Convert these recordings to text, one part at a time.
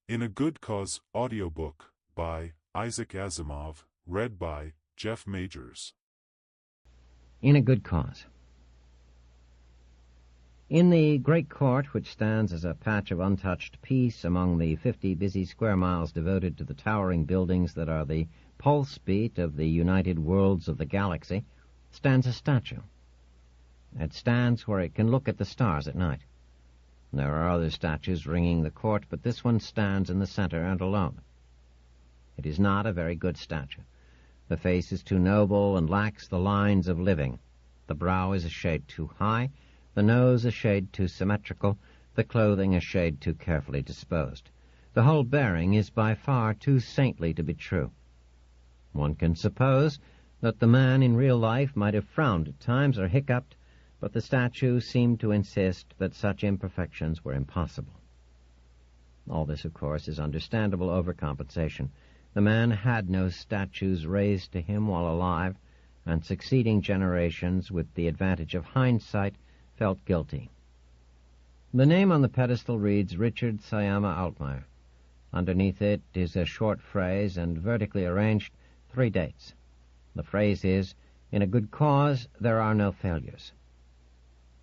In a Good Cause audiobook by Isaac Asimov, read by Jeff Majors. In a Good Cause. In the great court, which stands as a patch of untouched peace among the 50 busy square miles devoted to the towering buildings that are the pulse beat of the united worlds of the galaxy, stands a statue. It stands where it can look at the stars at night. There are other statues ringing the court, but this one stands in the center and alone. It is not a very good statue. The face is too noble and lacks the lines of living. The brow is a shade too high, the nose a shade too symmetrical, the clothing a shade too carefully disposed. The whole bearing is by far too saintly to be true. One can suppose that the man in real life might have frowned at times or hiccuped, but the statue seemed to insist that such imperfections were impossible. All this, of course, is understandable overcompensation. The man had no statues raised to him while alive, and succeeding generations, with the advantage of hindsight, felt guilty. The name on the pedestal reads Richard Sayama Altmeyer. Underneath it is a short phrase and vertically arranged 3 dates. The phrase is, "In a good cause, there are no failures."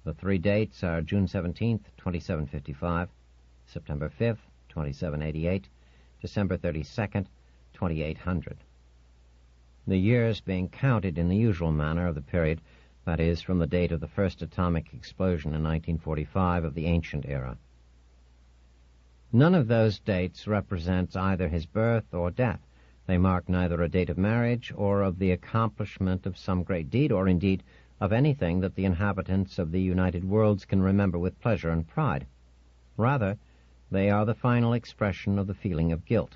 The 3 dates are June 17th, 2755, September 5th, 2788, December 32nd, 2800. The years being counted in the usual manner of the period, that is, from the date of the first atomic explosion in 1945 of the ancient era. None of those dates represents either his birth or death. They mark neither a date of marriage or of the accomplishment of some great deed, or indeed of anything that the inhabitants of the united worlds can remember with pleasure and pride. Rather, they are the final expression of the feeling of guilt.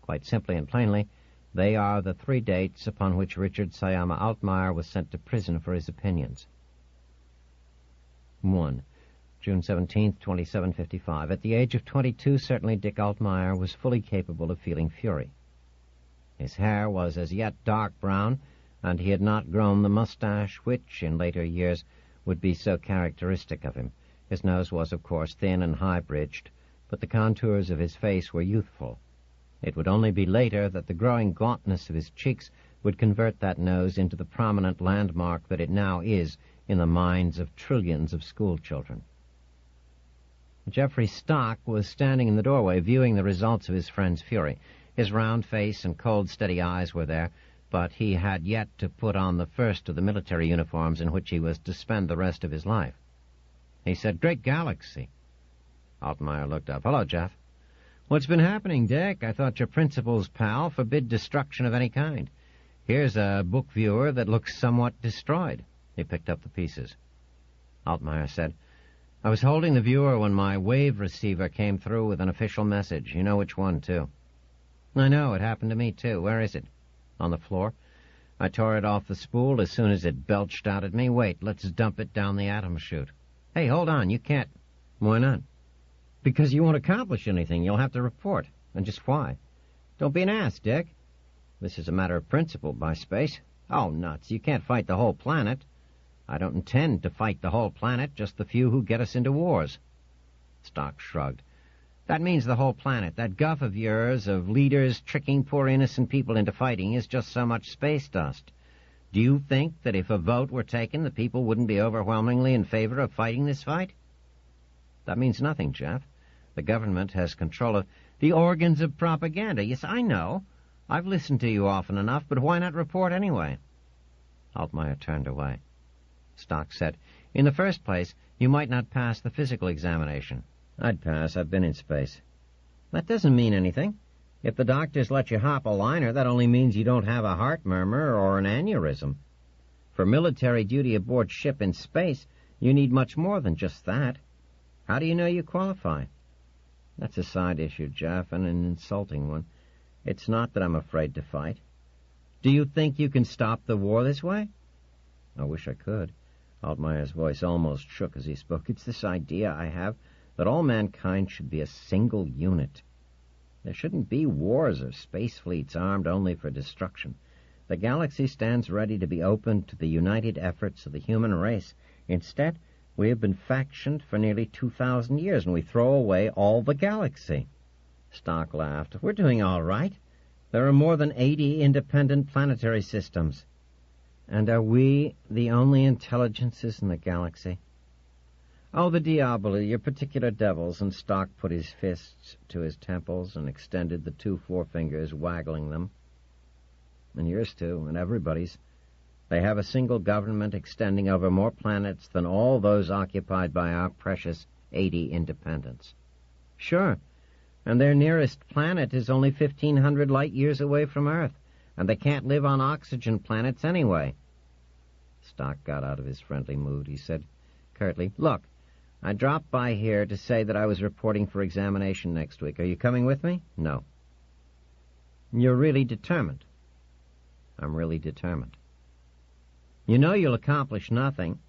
Quite simply and plainly, they are the 3 dates upon which Richard Sayama Altmeyer was sent to prison for his opinions. 1. June 17th, 2755. At the age of 22, certainly Dick Altmeyer was fully capable of feeling fury. His hair was as yet dark brown, and he had not grown the mustache which, in later years, would be so characteristic of him. His nose was, of course, thin and high-bridged, but the contours of his face were youthful. It would only be later that the growing gauntness of his cheeks would convert that nose into the prominent landmark that it now is in the minds of trillions of schoolchildren. Jeffrey Stock was standing in the doorway viewing the results of his friend's fury. His round face and cold, steady eyes were there, but he had yet to put on the first of the military uniforms in which he was to spend the rest of his life. He said, "Great galaxy." Altmeyer looked up. "Hello, Jeff." "What's been happening, Dick? I thought your principal's pal forbid destruction of any kind. Here's a book viewer that looks somewhat destroyed." He picked up the pieces. Altmeyer said, "I was holding the viewer when my wave receiver came through with an official message. You know which one, too." "I know. It happened to me, too. Where is it?" "On the floor. I tore it off the spool as soon as it belched out at me. Wait, let's dump it down the atom chute." "Hey, hold on. You can't." "Why not?" "Because you won't accomplish anything. You'll have to report." "And just why?" "Don't be an ass, Dick. This is a matter of principle, by space." "Oh, nuts. You can't fight the whole planet." "I don't intend to fight the whole planet, just the few who get us into wars." Stock shrugged. "That means the whole planet. That guff of yours of leaders tricking poor innocent people into fighting is just so much space dust. Do you think that if a vote were taken, the people wouldn't be overwhelmingly in favor of fighting this fight?" "That means nothing, Jeff. The government has control of the organs of propaganda." "Yes, I know. I've listened to you often enough, but why not report anyway?" Altmeyer turned away. Stock said, "In the first place, you might not pass the physical examination." "I'd pass. I've been in space." "That doesn't mean anything. If the doctors let you hop a liner, that only means you don't have a heart murmur or an aneurysm. For military duty aboard ship in space, you need much more than just that. How do you know you qualify?" "That's a side issue, Jeff, and an insulting one. It's not that I'm afraid to fight." "Do you think you can stop the war this way?" "I wish I could." Altmeyer's voice almost shook as he spoke. "It's this idea I have that all mankind should be a single unit. There shouldn't be wars or space fleets armed only for destruction. The galaxy stands ready to be opened to the united efforts of the human race. Instead, we have been factioned for nearly 2,000 years, and we throw away all the galaxy." Stock laughed. "We're doing all right. There are more than 80 independent planetary systems. And are we the only intelligences in the galaxy?" "Oh, the Diaboli, your particular devils," and Stock put his fists to his temples and extended the 2 forefingers, waggling them. "And yours, too, and everybody's. They have a single government extending over more planets than all those occupied by our precious 80 independents." "Sure, and their nearest planet is only 1,500 light-years away from Earth, and they can't live on oxygen planets anyway." Stock got out of his friendly mood. He said curtly, "Look, I dropped by here to say that I was reporting for examination next week. Are you coming with me?" "No." "You're really determined?" "I'm really determined." "You know you'll accomplish nothing.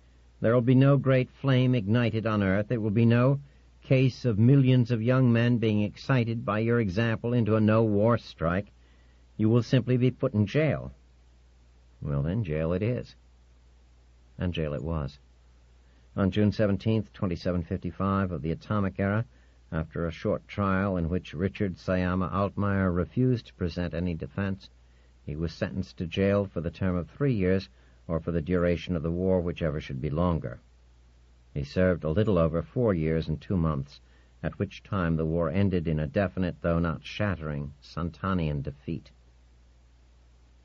There will be no great flame ignited on Earth. It will be no case of millions of young men being excited by your example into a no-war strike. You will simply be put in jail." "Well, then, jail it is." And jail it was. On June 17th, 2755, of the atomic era, after a short trial in which Richard Sayama Altmeyer refused to present any defense, he was sentenced to jail for the term of 3 years, or for the duration of the war, whichever should be longer. He served a little over 4 years and 2 months, at which time the war ended in a definite, though not shattering, Santanian defeat.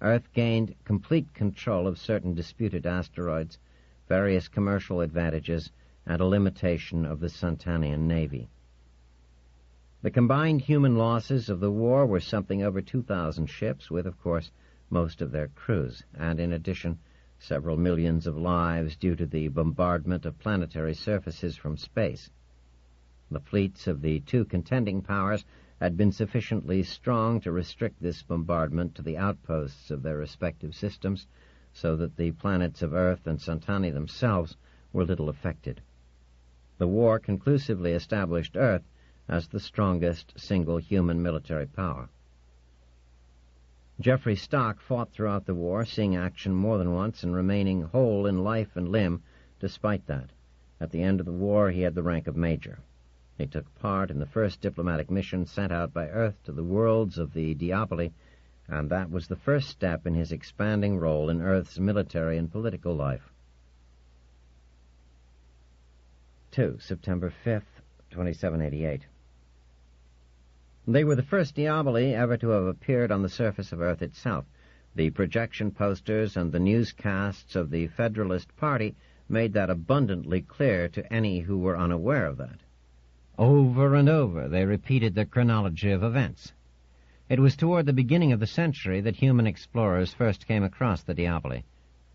Earth gained complete control of certain disputed asteroids, various commercial advantages, and a limitation of the Santanian navy. The combined human losses of the war were something over 2,000 ships, with, of course, most of their crews, and in addition, several millions of lives due to the bombardment of planetary surfaces from space. The fleets of the 2 contending powers had been sufficiently strong to restrict this bombardment to the outposts of their respective systems, so that the planets of Earth and Santani themselves were little affected. The war conclusively established Earth as the strongest single human military power. Geoffrey Stock fought throughout the war, seeing action more than once and remaining whole in life and limb despite that. At the end of the war, he had the rank of major. He took part in the first diplomatic mission sent out by Earth to the worlds of the Diaboli, and that was the first step in his expanding role in Earth's military and political life. 2. September 5th, 2788. They were the first Diaboli ever to have appeared on the surface of Earth itself. The projection posters and the newscasts of the Federalist Party made that abundantly clear to any who were unaware of that. Over and over they repeated the chronology of events. It was toward the beginning of the century that human explorers first came across the Diaboli.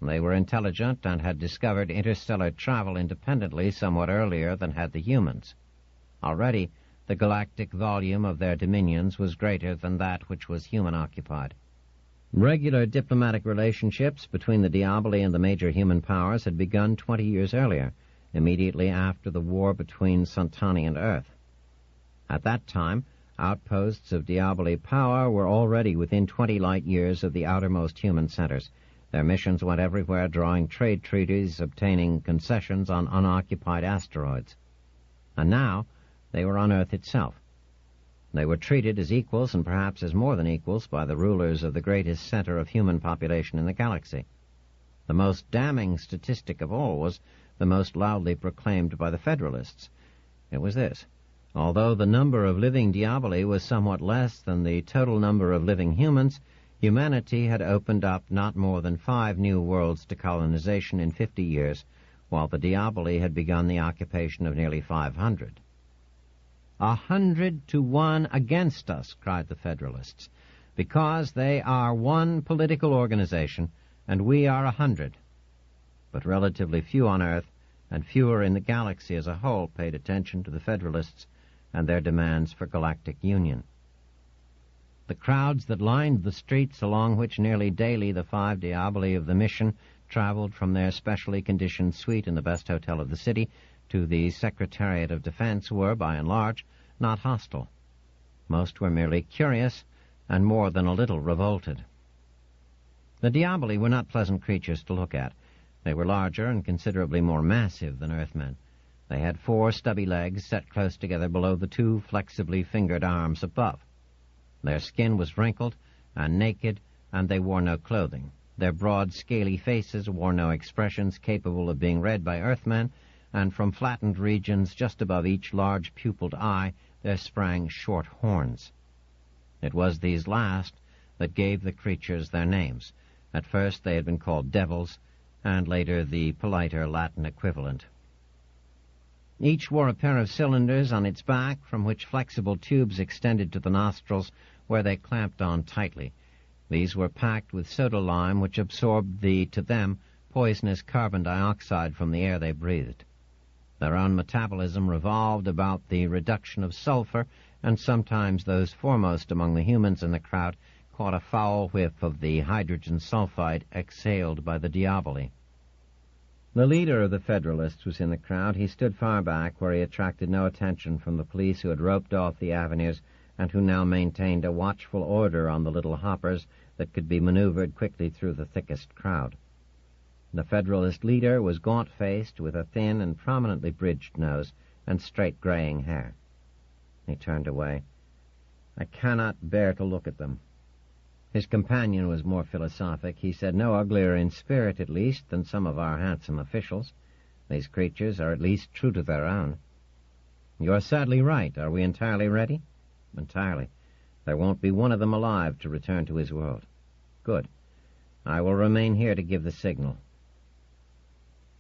They were intelligent and had discovered interstellar travel independently somewhat earlier than had the humans. Already, the galactic volume of their dominions was greater than that which was human-occupied. Regular diplomatic relationships between the Diaboli and the major human powers had begun 20 years earlier, immediately after the war between Santani and Earth. At that time, outposts of Diaboli power were already within 20 light-years of the outermost human centers. Their missions went everywhere, drawing trade treaties, obtaining concessions on unoccupied asteroids. And now, they were on Earth itself. They were treated as equals, and perhaps as more than equals, by the rulers of the greatest center of human population in the galaxy. The most damning statistic of all was the most loudly proclaimed by the Federalists. It was this: although the number of living Diaboli was somewhat less than the total number of living humans, humanity had opened up not more than 5 new worlds to colonization in 50 years, while the Diaboli had begun the occupation of nearly 500. 100 to 1 against us, cried the Federalists, because they are one political organization, and we are 100. But relatively few on Earth, and fewer in the galaxy as a whole, paid attention to the Federalists and their demands for galactic union. The crowds that lined the streets along which nearly daily the 5 Diaboli of the mission traveled from their specially conditioned suite in the best hotel of the city to the Secretariat of Defense were, by and large, not hostile. Most were merely curious and more than a little revolted. The Diaboli were not pleasant creatures to look at. They were larger and considerably more massive than Earthmen. They had 4 stubby legs set close together below the 2 flexibly fingered arms above. Their skin was wrinkled and naked, and they wore no clothing. Their broad, scaly faces wore no expressions capable of being read by Earthmen, and from flattened regions just above each large pupilled eye there sprang short horns. It was these last that gave the creatures their names. At first they had been called devils, and later the politer Latin equivalent. Each wore a pair of cylinders on its back from which flexible tubes extended to the nostrils, where they clamped on tightly. These were packed with soda lime, which absorbed the, to them, poisonous carbon dioxide from the air they breathed. Their own metabolism revolved about the reduction of sulfur, and sometimes those foremost among the humans in the crowd caught a foul whiff of the hydrogen sulfide exhaled by the diaboli. The leader of the Federalists was in the crowd. He stood far back, where he attracted no attention from the police who had roped off the avenues and who now maintained a watchful order on the little hoppers that could be maneuvered quickly through the thickest crowd. The Federalist leader was gaunt-faced, with a thin and prominently bridged nose and straight graying hair. He turned away. "I cannot bear to look at them." His companion was more philosophic. He said, "No uglier in spirit, at least, than some of our handsome officials. These creatures are at least true to their own." "You are sadly right. Are we entirely ready?" "Entirely. There won't be one of them alive to return to his world." "Good. I will remain here to give the signal."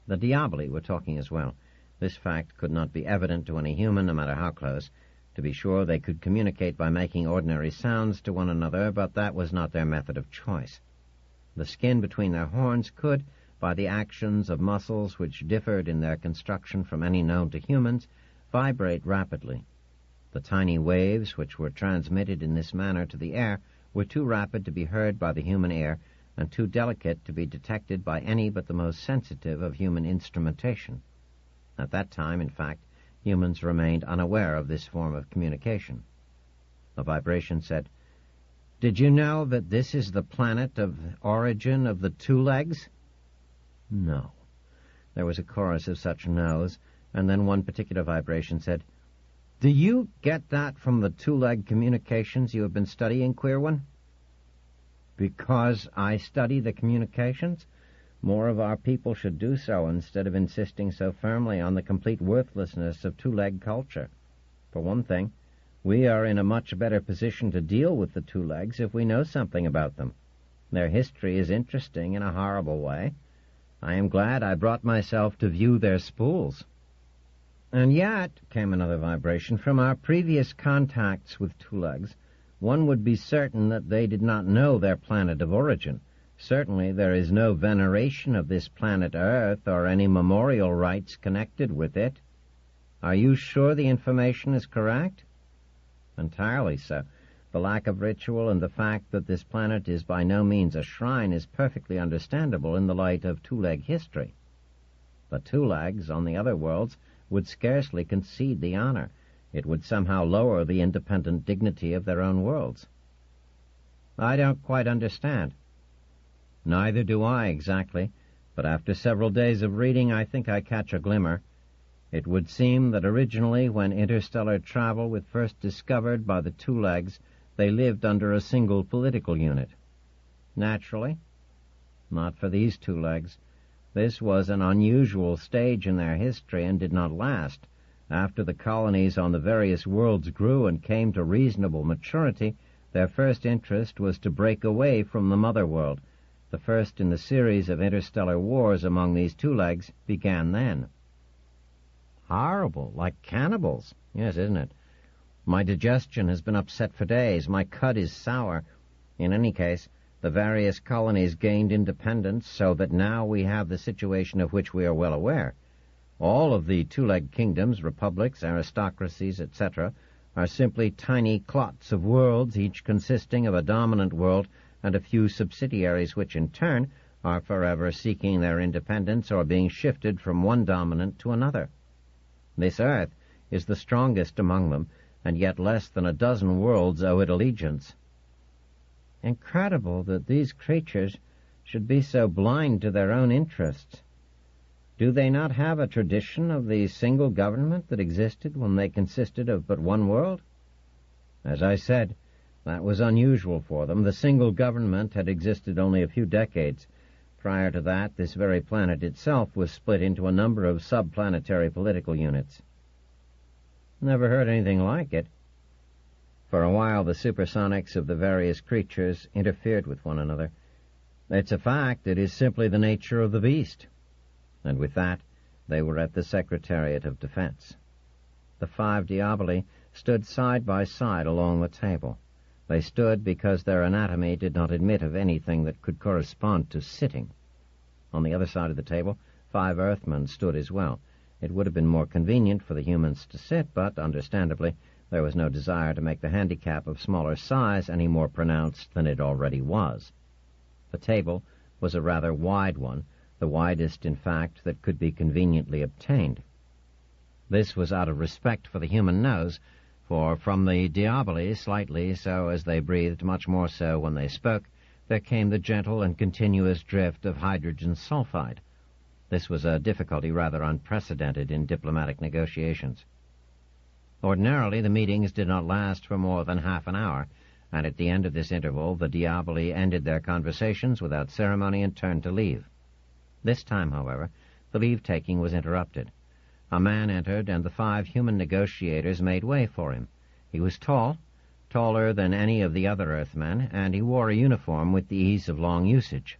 The diaboli were talking as well. This fact could not be evident to any human, no matter how close. To be sure, they could communicate by making ordinary sounds to one another, but that was not their method of choice. The skin between their horns could, by the actions of muscles which differed in their construction from any known to humans, vibrate rapidly. The tiny waves which were transmitted in this manner to the air were too rapid to be heard by the human ear, and too delicate to be detected by any but the most sensitive of human instrumentation. At that time, in fact, humans remained unaware of this form of communication. The vibration said, "Did you know that this is the planet of origin of the 2 legs?" "No." There was a chorus of such no's, and then one particular vibration said, "Do you get that from the 2-leg communications you have been studying, queer one?" "Because I study the communications? More of our people should do so instead of insisting so firmly on the complete worthlessness of 2-leg culture. For one thing, we are in a much better position to deal with the 2 legs if we know something about them. Their history is interesting in a horrible way. I am glad I brought myself to view their spools." "And yet," came another vibration, "from our previous contacts with 2 legs, one would be certain that they did not know their planet of origin. Certainly there is no veneration of this planet Earth or any memorial rites connected with it. Are you sure the information is correct?" "Entirely so. The lack of ritual and the fact that this planet is by no means a shrine is perfectly understandable in the light of 2-leg history. The 2 legs on the other worlds would scarcely concede the honor. It would somehow lower the independent dignity of their own worlds." "I don't quite understand." "Neither do I, exactly, but after several days of reading I think I catch a glimmer. It would seem that originally, when interstellar travel was first discovered by the 2 legs, they lived under a single political unit. Naturally. Not for these 2 legs. This was an unusual stage in their history and did not last. After the colonies on the various worlds grew and came to reasonable maturity, their first interest was to break away from the mother world. The first in the series of interstellar wars among these 2 legs began then." "Horrible, like cannibals." "Yes, isn't it? My digestion has been upset for days. My cud is sour. In any case, the various colonies gained independence, so that now we have the situation of which we are well aware. All of the 2-leg kingdoms, republics, aristocracies, etc., are simply tiny clots of worlds, each consisting of a dominant world and a few subsidiaries which, in turn, are forever seeking their independence or being shifted from one dominant to another. This Earth is the strongest among them, and yet less than a dozen worlds owe it allegiance." "Incredible that these creatures should be so blind to their own interests." Do they not have a tradition of the single government that existed when they consisted of but one world? As I said, that was unusual for them. The single government had existed only a few decades. Prior to that, this very planet itself was split into a number of subplanetary political units. Never heard anything like it. For a while, the supersonics of the various creatures interfered with one another. It's a fact. It is simply the nature of the beast. And with that, they were at the Secretariat of Defense. The 5 Diaboli stood side by side along the table. They stood because their anatomy did not admit of anything that could correspond to sitting. On the other side of the table, 5 Earthmen stood as well. It would have been more convenient for the humans to sit, but, understandably, there was no desire to make the handicap of smaller size any more pronounced than it already was. The table was a rather wide one, the widest, in fact, that could be conveniently obtained. This was out of respect for the human nose, for from the Diaboli, slightly so as they breathed, much more so when they spoke, there came the gentle and continuous drift of hydrogen sulfide. This was a difficulty rather unprecedented in diplomatic negotiations. Ordinarily, the meetings did not last for more than half an hour, and at the end of this interval, the Diaboli ended their conversations without ceremony and turned to leave. This time, however, the leave-taking was interrupted. A man entered, and the 5 human negotiators made way for him. He was tall, taller than any of the other Earthmen, and he wore a uniform with the ease of long usage.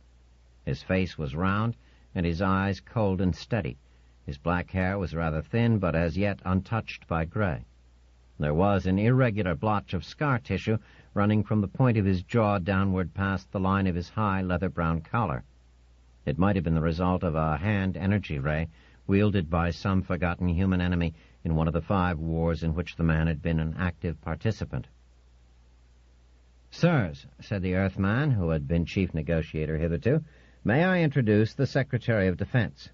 His face was round, and his eyes cold and steady. His black hair was rather thin, but as yet untouched by gray. There was an irregular blotch of scar tissue running from the point of his jaw downward past the line of his high leather-brown collar. It might have been the result of a hand energy ray wielded by some forgotten human enemy in one of the 5 wars in which the man had been an active participant. "Sirs," said the Earthman, who had been chief negotiator hitherto, "may I introduce the Secretary of Defense?"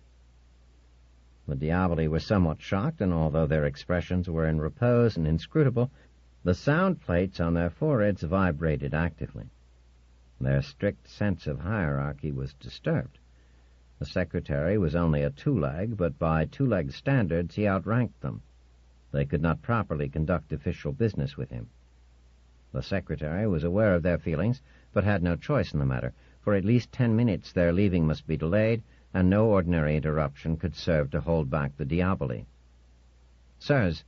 The Diaboli were somewhat shocked, and although their expressions were in repose and inscrutable, the sound plates on their foreheads vibrated actively. Their strict sense of hierarchy was disturbed. The Secretary was only a 2-leg, but by 2-leg standards he outranked them. They could not properly conduct official business with him. The Secretary was aware of their feelings, but had no choice in the matter. For at least 10 minutes their leaving must be delayed, and no ordinary interruption could serve to hold back the Diaboli. "Sirs,"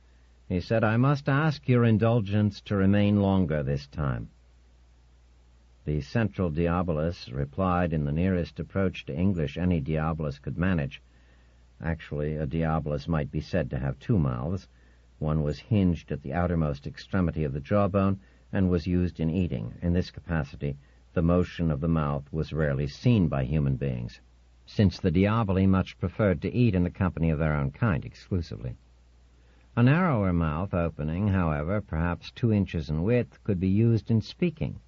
he said, "I must ask your indulgence to remain longer this time." The central Diabolus replied in the nearest approach to English any Diabolus could manage. Actually, a Diabolus might be said to have 2 mouths. One was hinged at the outermost extremity of the jawbone and was used in eating. In this capacity, the motion of the mouth was rarely seen by human beings, since the Diaboli much preferred to eat in the company of their own kind exclusively. A narrower mouth opening, however, perhaps 2 inches in width, could be used in speaking.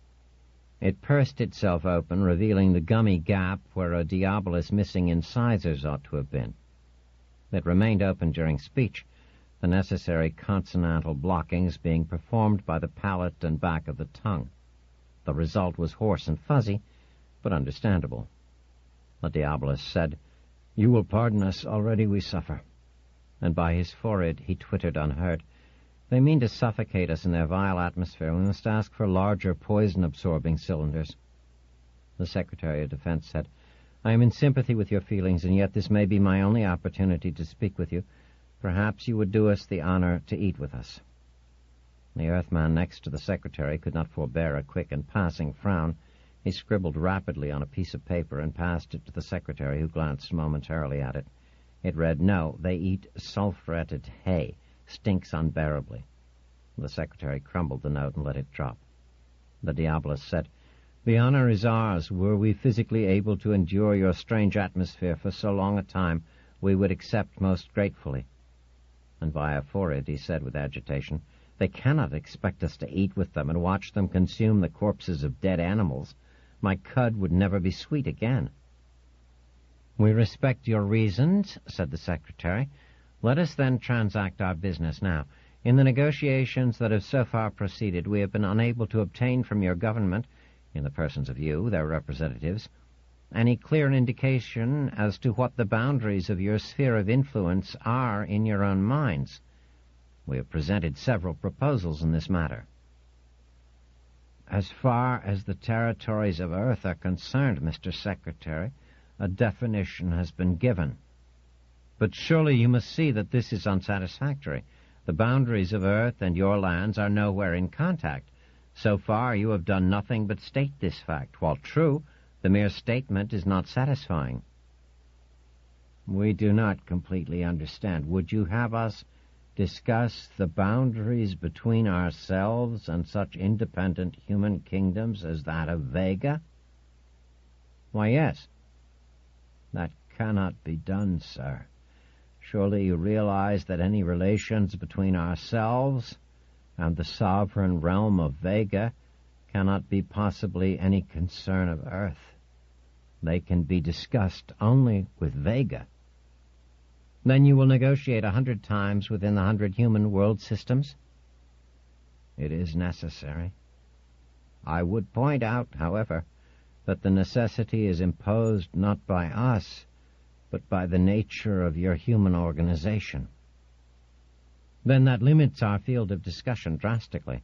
It pursed itself open, revealing the gummy gap where a Diabolus missing incisors ought to have been. It remained open during speech, the necessary consonantal blockings being performed by the palate and back of the tongue. The result was hoarse and fuzzy, but understandable. The Diabolus said, "You will pardon us, already we suffer." And by his forehead he twittered unheard, "They mean to suffocate us in their vile atmosphere. We must ask for larger poison-absorbing cylinders." The Secretary of Defense said, "I am in sympathy with your feelings, and yet this may be my only opportunity to speak with you. Perhaps you would do us the honor to eat with us." The Earthman next to the Secretary could not forbear a quick and passing frown. He scribbled rapidly on a piece of paper and passed it to the Secretary, who glanced momentarily at it. It read, "No, they eat sulphuretted hay. Stinks unbearably." The Secretary crumbled the note and let it drop. The Diabolus said, "The honor is ours. Were we physically able to endure your strange atmosphere for so long a time, we would accept most gratefully." And via forehead he said with agitation, "They cannot expect us to eat with them and watch them consume the corpses of dead animals. My cud would never be sweet again." "We respect your reasons," said the Secretary. "Let us then transact our business now. In the negotiations that have so far proceeded, we have been unable to obtain from your government, in the persons of you, their representatives, any clear indication as to what the boundaries of your sphere of influence are in your own minds? We have presented several proposals in this matter. As far as the territories of Earth are concerned, Mr. Secretary, a definition has been given. But surely you must see that this is unsatisfactory. The boundaries of Earth and your lands are nowhere in contact. So far you have done nothing but state this fact. While true, the mere statement is not satisfying. We do not completely understand. Would you have us discuss the boundaries between ourselves and such independent human kingdoms as that of Vega? Why, yes. That cannot be done, sir. Surely you realize that any relations between ourselves and the sovereign realm of Vega cannot be possibly any concern of Earth. They can be discussed only with Vega. Then you will negotiate 100 times within the 100 human world systems? It is necessary. I would point out, however, that the necessity is imposed not by us, but by the nature of your human organization. Then that limits our field of discussion drastically.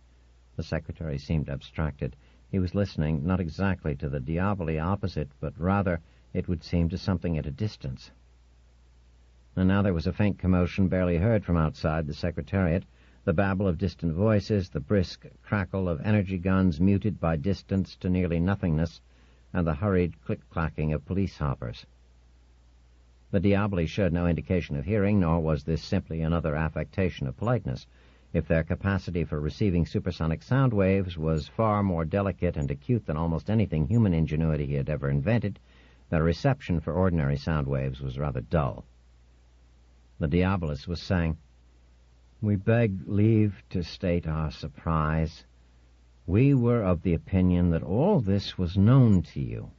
The Secretary seemed abstracted. He was listening not exactly to the diaboli opposite, but rather, it would seem, to something at a distance. And now there was a faint commotion barely heard from outside the Secretariat, the babble of distant voices, the brisk crackle of energy guns muted by distance to nearly nothingness, and the hurried click-clacking of police hoppers. The diaboli showed no indication of hearing, nor was this simply another affectation of politeness. If their capacity for receiving supersonic sound waves was far more delicate and acute than almost anything human ingenuity had ever invented, their reception for ordinary sound waves was rather dull. The diabolist was saying, "We beg leave to state our surprise. We were of the opinion that all this was known to you."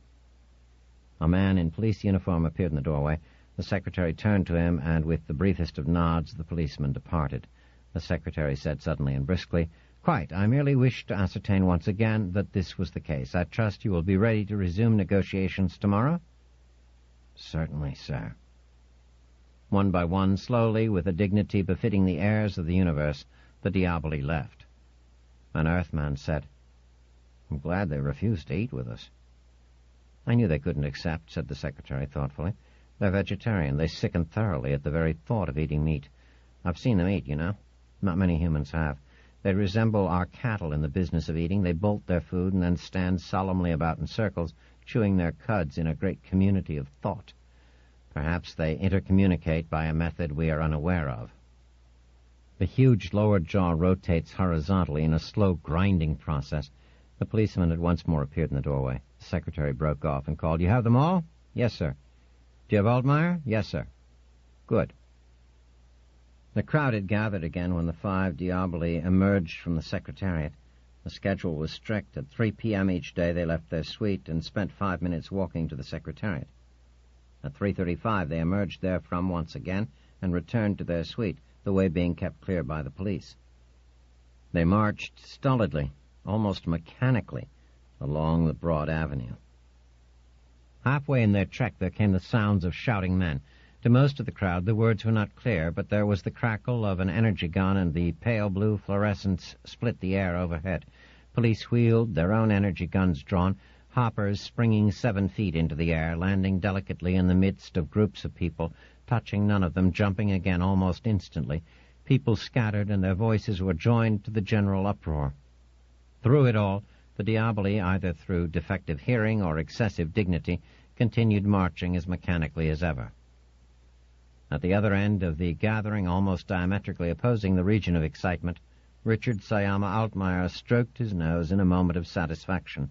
A man in police uniform appeared in the doorway. The Secretary turned to him, and with the briefest of nods, the policeman departed. The Secretary said suddenly and briskly, "Quite. I merely wished to ascertain once again that this was the case. I trust you will be ready to resume negotiations tomorrow?" "Certainly, sir." One by one, slowly, with a dignity befitting the heirs of the universe, the diaboli left. An Earthman said, "I'm glad they refused to eat with us." "I knew they couldn't accept," said the Secretary thoughtfully. "They're vegetarian. They sicken thoroughly at the very thought of eating meat. I've seen them eat, you know. Not many humans have. They resemble our cattle in the business of eating. They bolt their food and then stand solemnly about in circles, chewing their cuds in a great community of thought. Perhaps they intercommunicate by a method we are unaware of." The huge lower jaw rotates horizontally in a slow grinding process. The policeman had once more appeared in the doorway. The Secretary broke off and called, "You have them all?" "Yes, sir." "Do you have Altmeyer?" "Yes, sir." "Good." The crowd had gathered again when the 5 diaboli emerged from the Secretariat. The schedule was strict. At 3 p.m. each day they left their suite and spent 5 minutes walking to the Secretariat. At 3:35 they emerged therefrom once again and returned to their suite, the way being kept clear by the police. They marched stolidly, almost mechanically, along the broad avenue. Halfway in their trek there came the sounds of shouting men. To most of the crowd the words were not clear, but there was the crackle of an energy gun, and the pale blue fluorescence split the air overhead. Police wheeled, their own energy guns drawn, hoppers springing 7 feet into the air, landing delicately in the midst of groups of people, touching none of them, jumping again almost instantly. People scattered, and their voices were joined to the general uproar. Through it all, the diaboli, either through defective hearing or excessive dignity, continued marching as mechanically as ever. At the other end of the gathering, almost diametrically opposing the region of excitement, Richard Sayama Altmeyer stroked his nose in a moment of satisfaction.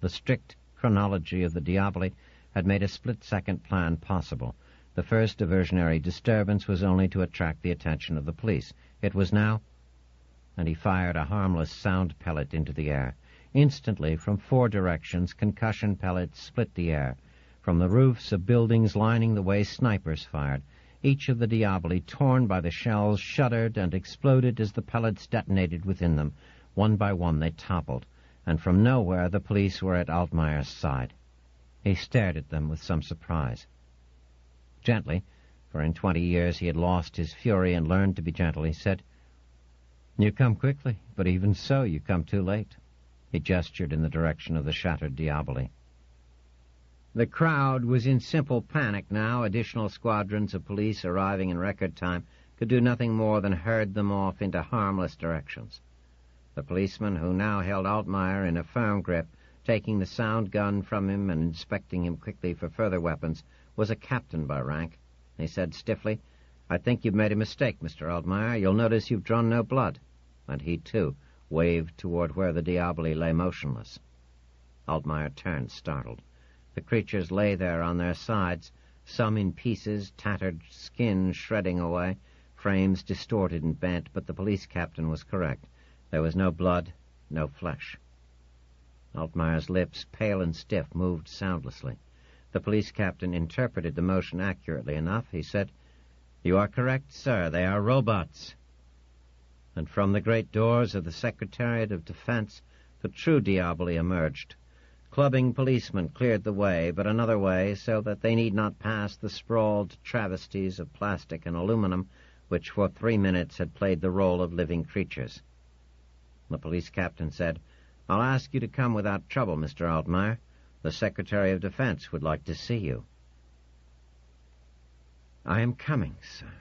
The strict chronology of the diaboli had made a split-second plan possible. The first diversionary disturbance was only to attract the attention of the police. It was now, and he fired a harmless sound pellet into the air. Instantly, from 4 directions, concussion pellets split the air. From the roofs of buildings lining the way, snipers fired. Each of the diaboli, torn by the shells, shuddered and exploded as the pellets detonated within them. One by one they toppled, and from nowhere the police were at Altmeyer's side. He stared at them with some surprise. Gently, for in 20 years he had lost his fury and learned to be gentle, he said, "You come quickly, but even so you come too late." He gestured in the direction of the shattered Diaboli. The crowd was in simple panic now. Additional squadrons of police arriving in record time could do nothing more than herd them off into harmless directions. The policeman, who now held Altmaier in a firm grip, taking the sound gun from him and inspecting him quickly for further weapons, was a captain by rank. He said stiffly, "I think you've made a mistake, Mr. Altmaier. You'll notice you've drawn no blood." And he, too, waved toward where the Diaboli lay motionless. Altmaier turned, startled. The creatures lay there on their sides, some in pieces, tattered skin shredding away, frames distorted and bent, but the police captain was correct. There was no blood, no flesh. Altmaier's lips, pale and stiff, moved soundlessly. The police captain interpreted the motion accurately enough. He said, "You are correct, sir. They are robots." And from the great doors of the Secretariat of Defense, the true Diaboli emerged. Clubbing policemen cleared the way, but another way, so that they need not pass the sprawled travesties of plastic and aluminum, which for 3 minutes had played the role of living creatures. The police captain said, "I'll ask you to come without trouble, Mr. Altmaier. The Secretary of Defense would like to see you." "I am coming, sir."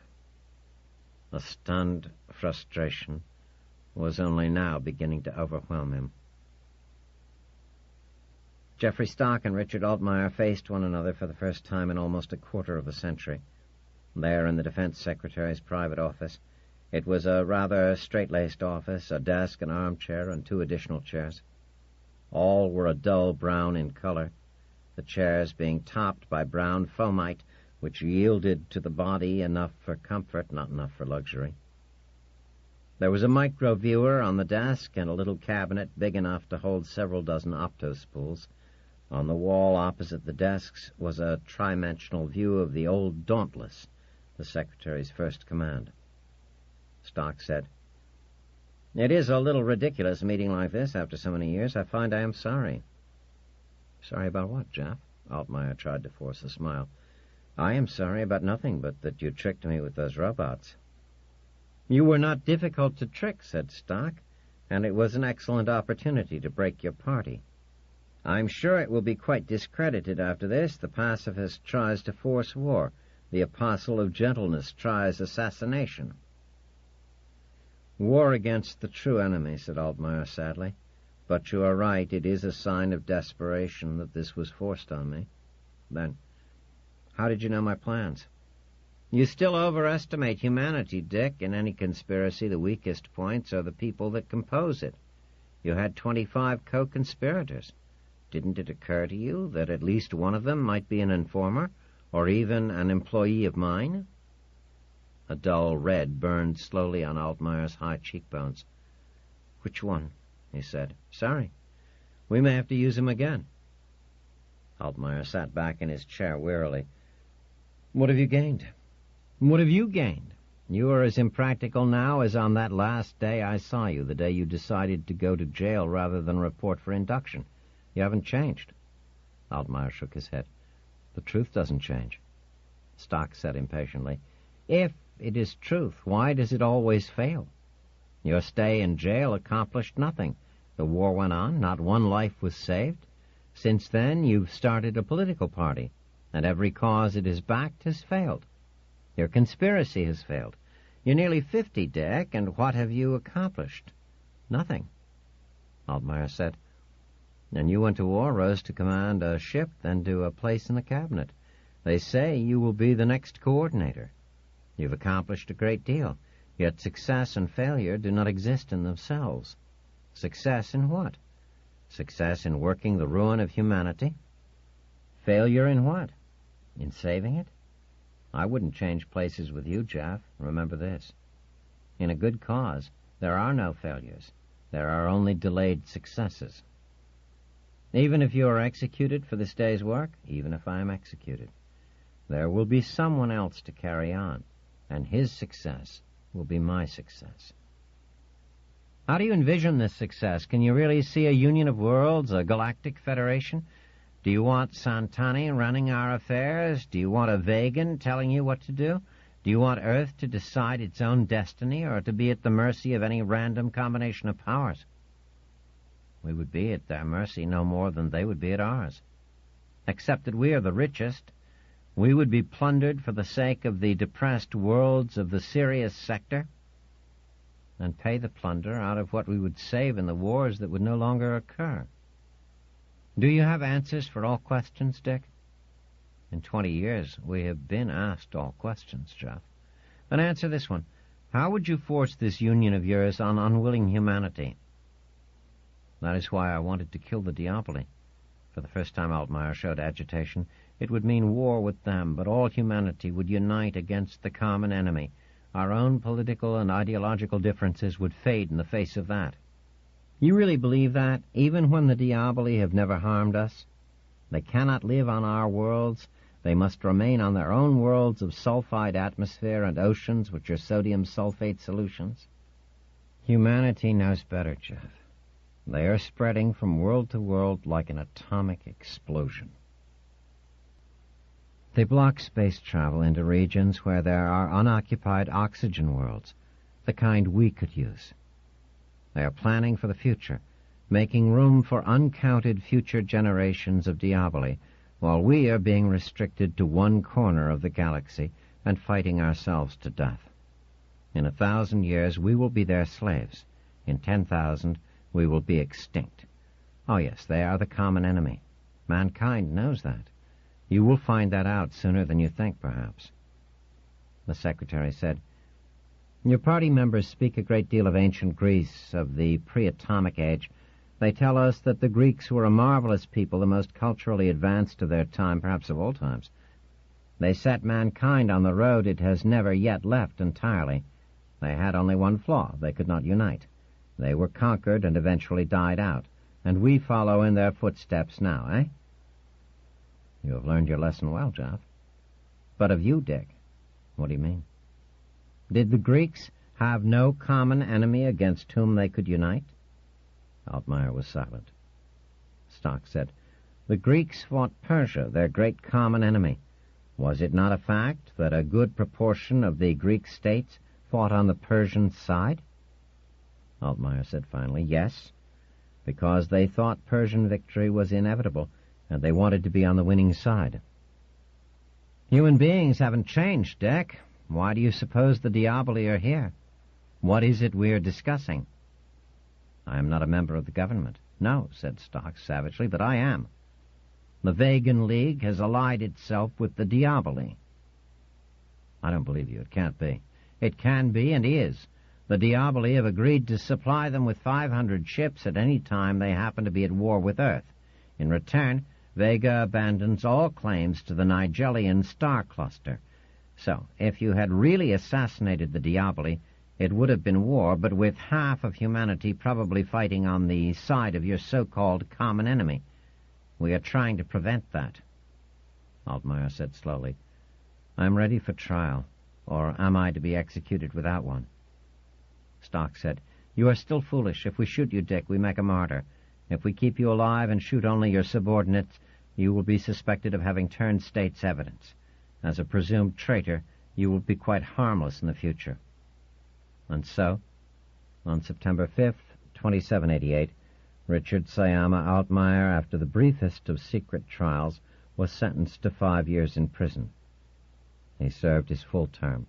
A stunned frustration was only now beginning to overwhelm him. Jeffrey Stock and Richard Altmaier faced one another for the first time in almost a quarter of a century. There in the Defense Secretary's private office. It was a rather straight-laced office, a desk, an armchair, and 2 additional chairs. All were a dull brown in color, the chairs being topped by brown foamite, which yielded to the body enough for comfort, not enough for luxury. There was a micro-viewer on the desk and a little cabinet big enough to hold several dozen optospools. On the wall opposite the desks was a trimensional view of the old Dauntless, the Secretary's first command. Stock said, "It is a little ridiculous meeting like this after so many years. I find I am sorry." "Sorry about what, Jeff?" Altmaier tried to force a smile. "I am sorry about nothing but that you tricked me with those robots." "You were not difficult to trick," said Stock, "and it was an excellent opportunity to break your party. I'm sure it will be quite discredited after this. The pacifist tries to force war. The apostle of gentleness tries assassination." "War against the true enemy," said Altmaier sadly. "But you are right. It is a sign of desperation that this was forced on me." Then, "How did you know my plans?" "You still overestimate humanity, Dick. In any conspiracy, the weakest points are the people that compose it. You had 25 co-conspirators. Didn't it occur to you that at least one of them might be an informer, or even an employee of mine?" A dull red burned slowly on Altmaier's high cheekbones. "Which one?" he said. "Sorry. We may have to use him again." Altmaier sat back in his chair wearily. "What have you gained? What have you gained? You are as impractical now as on that last day I saw you, the day you decided to go to jail rather than report for induction. You haven't changed." Altmaier shook his head. "The truth doesn't change." Stock said impatiently, "If it is truth, why does it always fail? Your stay in jail accomplished nothing. The war went on. Not one life was saved. Since then, you've started a political party, and every cause it has backed has failed. Your conspiracy has failed. You're nearly 50, Dick, and what have you accomplished? Nothing." Altmaier said, "And you went to war, rose to command a ship, then to a place in the cabinet. They say you will be the next coordinator. You've accomplished a great deal, yet success and failure do not exist in themselves. Success in what? Success in working the ruin of humanity? Failure in what? In saving it? I wouldn't change places with you, Jeff. Remember this. In a good cause, there are no failures. There are only delayed successes. Even if you are executed for this day's work, even if I am executed, there will be someone else to carry on, and his success will be my success." "How do you envision this success? Can you really see a union of worlds, a galactic federation? Do you want Santani running our affairs? Do you want a Vegan telling you what to do? Do you want Earth to decide its own destiny or to be at the mercy of any random combination of powers? We would be at their mercy no more than they would be at ours. Except that we are the richest, we would be plundered for the sake of the depressed worlds of the serious sector and pay the plunder out of what we would save in the wars that would no longer occur. Do you have answers for all questions, Dick? In 20 years, we have been asked all questions, Jeff. Then answer this one. How would you force this union of yours on unwilling humanity? That is why I wanted to kill the Diaboli. For the first time, Altmeyer showed agitation. It would mean war with them, but all humanity would unite against the common enemy. Our own political and ideological differences would fade in the face of that. You really believe that, even when the Diaboli have never harmed us? They cannot live on our worlds. They must remain on their own worlds of sulfide atmosphere and oceans, which are sodium sulfate solutions. Humanity knows better, Jeff. They are spreading from world to world like an atomic explosion. They block space travel into regions where there are unoccupied oxygen worlds, the kind we could use. They are planning for the future, making room for uncounted future generations of Diaboli, while we are being restricted to one corner of the galaxy and fighting ourselves to death. In 1,000 years, we will be their slaves. In 10,000, we will be extinct. Oh, yes, they are the common enemy. Mankind knows that. You will find that out sooner than you think, perhaps. The secretary said, Your party members speak a great deal of ancient Greece, of the pre-atomic age. They tell us that the Greeks were a marvelous people, the most culturally advanced of their time, perhaps of all times. They set mankind on the road it has never yet left entirely. They had only one flaw. They could not unite. They were conquered and eventually died out, and we follow in their footsteps now, eh? You have learned your lesson well, Jeff. But of you, Dick, what do you mean? Did the Greeks have no common enemy against whom they could unite? Altmeyer was silent. Stock said, The Greeks fought Persia, their great common enemy. Was it not a fact that a good proportion of the Greek states fought on the Persian side? Altmeyer said finally, Yes, because they thought Persian victory was inevitable, and they wanted to be on the winning side. Human beings haven't changed, Dick. Why do you suppose the Diaboli are here? What is it we're discussing? I am not a member of the government. No, said Stock savagely, but I am. The Vegan League has allied itself with the Diaboli. I don't believe you. It can't be. It can be and is. The Diaboli have agreed to supply them with 500 ships at any time they happen to be at war with Earth. In return, Vega abandons all claims to the Nigelian star cluster. So, if you had really assassinated the Diaboli, it would have been war, but with half of humanity probably fighting on the side of your so-called common enemy. We are trying to prevent that. Altmeyer said slowly, I'm ready for trial, or am I to be executed without one? Stock said, You are still foolish. If we shoot you, Dick, we make a martyr. If we keep you alive and shoot only your subordinates, you will be suspected of having turned state's evidence. As a presumed traitor, you will be quite harmless in the future. And so, on September 5th, 2788, Richard Sayama Altmeyer, after the briefest of secret trials, was sentenced to 5 years in prison. He served his full term.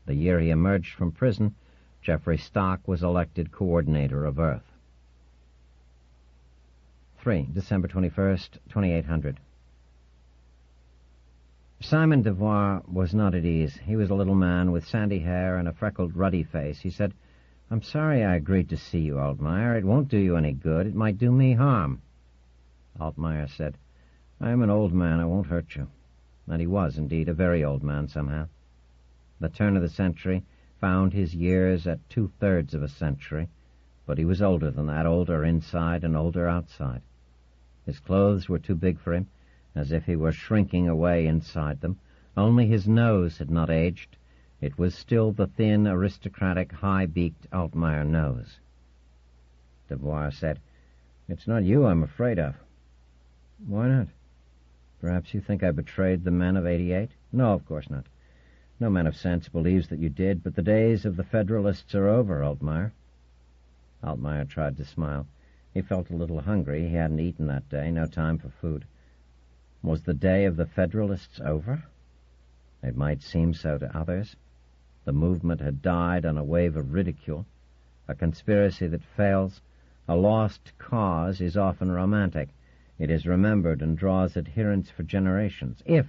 The year he emerged from prison, Jeffrey Stock was elected coordinator of Earth. 3. December 21st, 2800. Simon Devoir was not at ease. He was a little man with sandy hair and a freckled, ruddy face. He said, I'm sorry I agreed to see you, Altmeyer. It won't do you any good. It might do me harm. Altmeyer said, I am an old man. I won't hurt you. And he was, indeed, a very old man somehow. The turn of the century found his years at 2/3 of a century, but he was older than that, older inside and older outside. His clothes were too big for him, as if he were shrinking away inside them. Only his nose had not aged. It was still the thin, aristocratic, high-beaked Altmeyer nose. Devoir said, It's not you I'm afraid of. Why not? Perhaps you think I betrayed the men of '88? No, of course not. No man of sense believes that you did, but the days of the Federalists are over, Altmeyer. Altmeyer tried to smile. He felt a little hungry. He hadn't eaten that day, no time for food. Was the day of the Federalists over? It might seem so to others. The movement had died on a wave of ridicule. A conspiracy that fails, a lost cause, is often romantic. It is remembered and draws adherents for generations, if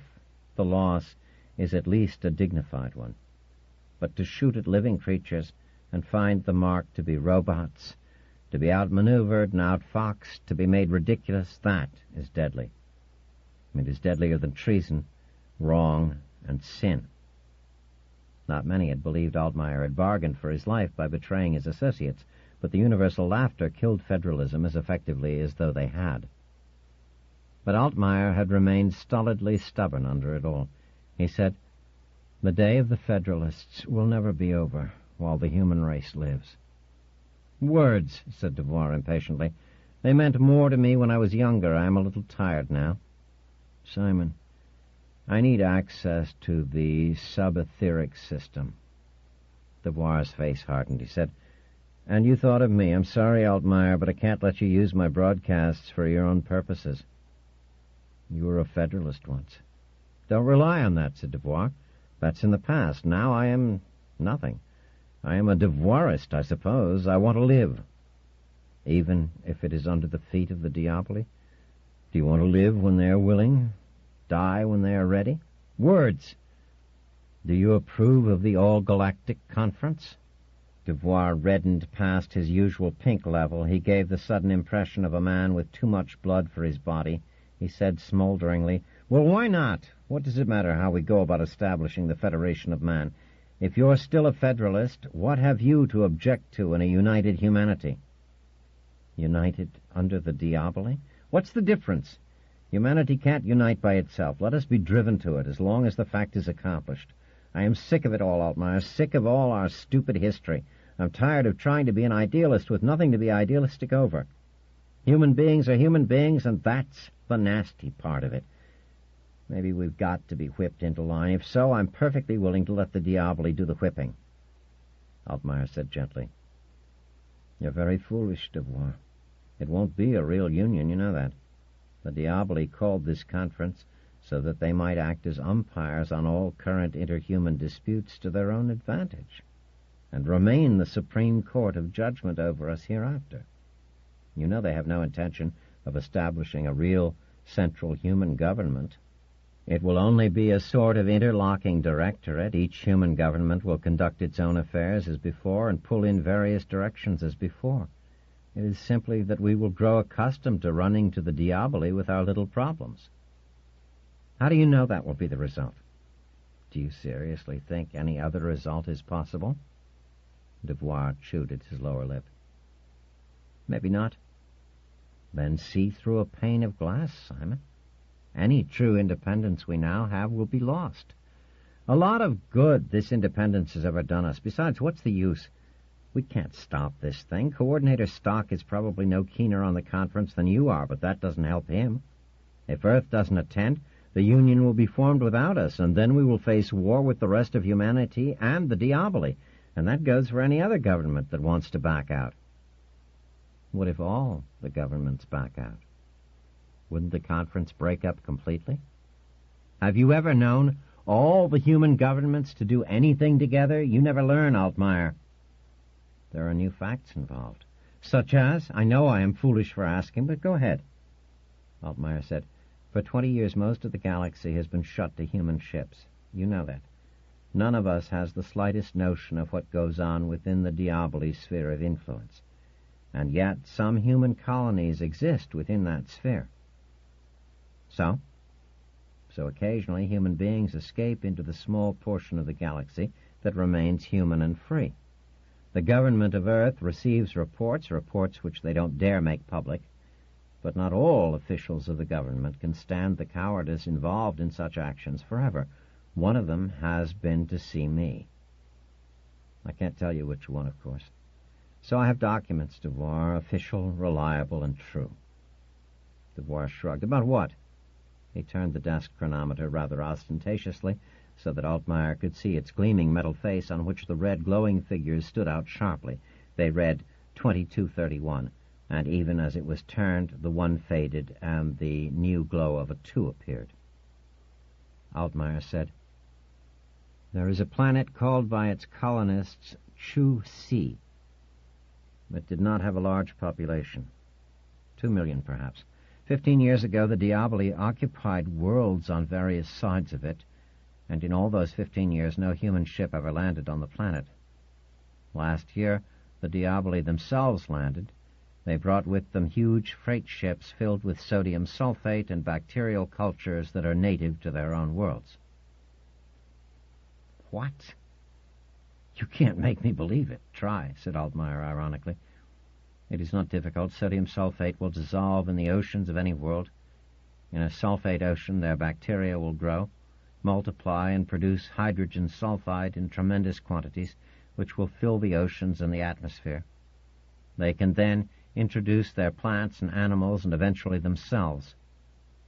the loss is at least a dignified one. But to shoot at living creatures and find the mark to be robots, to be outmaneuvered and outfoxed, to be made ridiculous, that is deadly. It is deadlier than treason, wrong, and sin. Not many had believed Altmeyer had bargained for his life by betraying his associates, but the universal laughter killed federalism as effectively as though they had. But Altmeyer had remained stolidly stubborn under it all. He said, "The day of the Federalists will never be over while the human race lives." "Words," said Devoir impatiently. "They meant more to me when I was younger. I am a little tired now." "Simon, I need access to the subetheric system." Devoir's face hardened. He said, "And you thought of me. I'm sorry, Altmeyer, but I can't let you use my broadcasts for your own purposes." "You were a Federalist once." "Don't rely on that," said Devoir. "That's in the past. Now I am nothing. I am a Devoirist, I suppose. I want to live." "Even if it is under the feet of the Diaboli? Do you want to live when they are willing? Die when they are ready?" "Words!" "Do you approve of the All-Galactic Conference?" Devoir reddened past his usual pink level. He gave the sudden impression of a man with too much blood for his body. He said smolderingly, "Well, why not? What does it matter how we go about establishing the Federation of Man? If you're still a Federalist, what have you to object to in a united humanity?" "United under the Diaboli? What's the difference? Humanity can't unite by itself. Let us be driven to it, as long as the fact is accomplished. I am sick of it all, Altmeyer, sick of all our stupid history. I'm tired of trying to be an idealist with nothing to be idealistic over. Human beings are human beings, and that's the nasty part of it. Maybe we've got to be whipped into line. If so, I'm perfectly willing to let the Diaboli do the whipping." Altmeyer said gently, "You're very foolish, Devoir. It won't be a real union, you know that. The Diaboli called this conference so that they might act as umpires on all current interhuman disputes to their own advantage, and remain the supreme court of judgment over us hereafter. You know they have no intention of establishing a real central human government. It will only be a sort of interlocking directorate. Each human government will conduct its own affairs as before and pull in various directions as before. It is simply that we will grow accustomed to running to the Diaboli with our little problems." "How do you know that will be the result?" "Do you seriously think any other result is possible?" Devoir chewed at his lower lip. "Maybe not." "Then see through a pane of glass, Simon. Any true independence we now have will be lost. A lot of good this independence has ever done us. Besides, what's the use? We can't stop this thing. Coordinator Stock is probably no keener on the conference than you are, but that doesn't help him. If Earth doesn't attend, the Union will be formed without us, and then we will face war with the rest of humanity and the Diaboli, and that goes for any other government that wants to back out." "What if all the governments back out? Wouldn't the conference break up completely? Have you ever known all the human governments to do anything together? You never learn, Altmeyer." "There are new facts involved." "Such as? I know I am foolish for asking, but go ahead." Altmeyer said, "For 20 years most of the galaxy has been shut to human ships. You know that. None of us has the slightest notion of what goes on within the Diaboli sphere of influence. And yet some human colonies exist within that sphere. So occasionally human beings escape into the small portion of the galaxy that remains human and free. The government of Earth receives reports which they don't dare make public, but not all officials of the government can stand the cowardice involved in such actions forever. One of them has been to see me. I can't tell you which one, of course. So I have documents, Devoir, official, reliable, and true. Devoir shrugged. About what? He turned the desk chronometer rather ostentatiously so that Altmaier could see its gleaming metal face on which the red glowing figures stood out sharply. They read 22:31, and even as it was turned, the 1 faded and the new glow of a 2 appeared. Altmaier said, "There is a planet called by its colonists Chu-Si. It did not have a large population. 2 million, perhaps. 15 years ago, the Diaboli occupied worlds on various sides of it, and in all those 15 years, no human ship ever landed on the planet. Last year, the Diaboli themselves landed. They brought with them huge freight ships filled with sodium sulfate and bacterial cultures that are native to their own worlds." "What? You can't make me believe it." "Try," said Altmaier ironically. "It is not difficult. Sodium sulfate will dissolve in the oceans of any world. In a sulfate ocean, their bacteria will grow, multiply, and produce hydrogen sulfide in tremendous quantities, which will fill the oceans and the atmosphere. They can then introduce their plants and animals and eventually themselves.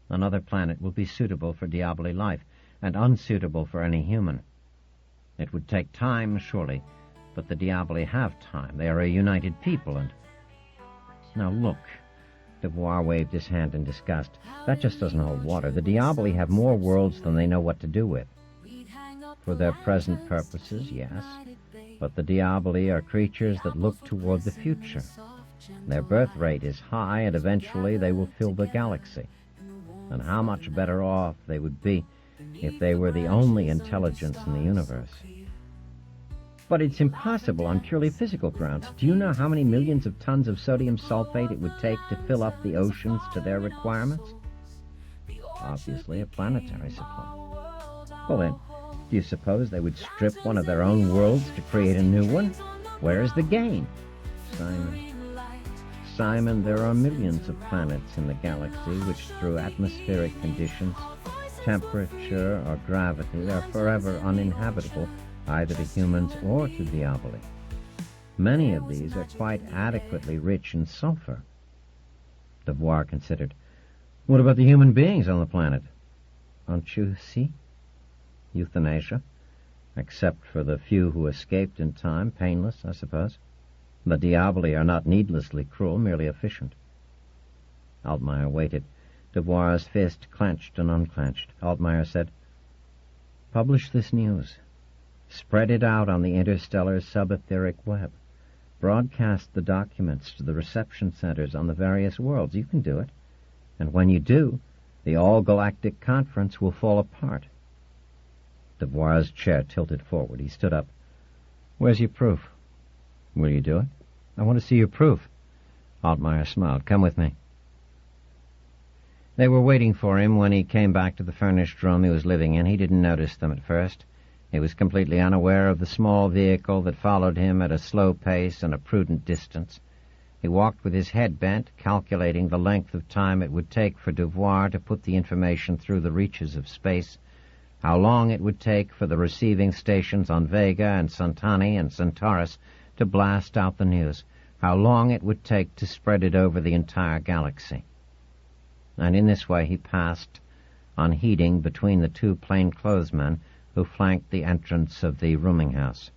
Another planet will be suitable for Diaboli life and unsuitable for any human. It would take time, surely, but the Diaboli have time. They are a united people, and... Now look." Devoir waved his hand in disgust. "That just doesn't hold water. The Diaboli have more worlds than they know what to do with. For their present purposes, yes, but the Diaboli are creatures that look toward the future. Their birth rate is high, and eventually they will fill the galaxy. And how much better off they would be if they were the only intelligence in the universe." "But it's impossible on purely physical grounds. Do you know how many millions of tons of sodium sulfate it would take to fill up the oceans to their requirements?" "Obviously a planetary supply." "Well then, do you suppose they would strip one of their own worlds to create a new one? Where is the gain?" Simon, there are millions of planets in the galaxy which, through atmospheric conditions, temperature, or gravity, are forever uninhabitable, either to humans or to Diaboli. Many of these are quite adequately rich in sulfur." Devoir considered. "What about the human beings on the planet?" "On Chu-Si? Euthanasia, except for the few who escaped in time. Painless, I suppose. The Diaboli are not needlessly cruel, merely efficient." Altmaier waited. Devoir's fist clenched and unclenched. Altmaier said, "Publish this news. Spread it out on the interstellar subetheric web. Broadcast the documents to the reception centers on the various worlds. You can do it. And when you do, the all-galactic conference will fall apart." Devoir's chair tilted forward. He stood up. "Where's your proof?" "Will you do it?" "I want to see your proof." Altmaier smiled. "Come with me." They were waiting for him when he came back to the furnished room he was living in. He didn't notice them at first. He was completely unaware of the small vehicle that followed him at a slow pace and a prudent distance. He walked with his head bent, calculating the length of time it would take for Devoir to put the information through the reaches of space, how long it would take for the receiving stations on Vega and Santani and Centaurus to blast out the news, how long it would take to spread it over the entire galaxy. And in this way he passed, unheeding, between the two plainclothesmen who flanked the entrance of the rooming house.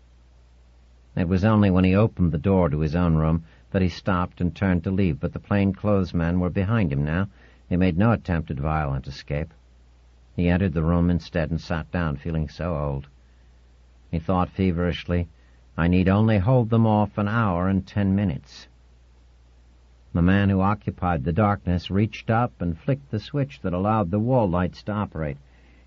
It was only when he opened the door to his own room that he stopped and turned to leave, but the plainclothesmen were behind him now. They made no attempt at violent escape. He entered the room instead and sat down, feeling so old. He thought feverishly, "I need only hold them off an hour and 10 minutes." The man who occupied the darkness reached up and flicked the switch that allowed the wall lights to operate.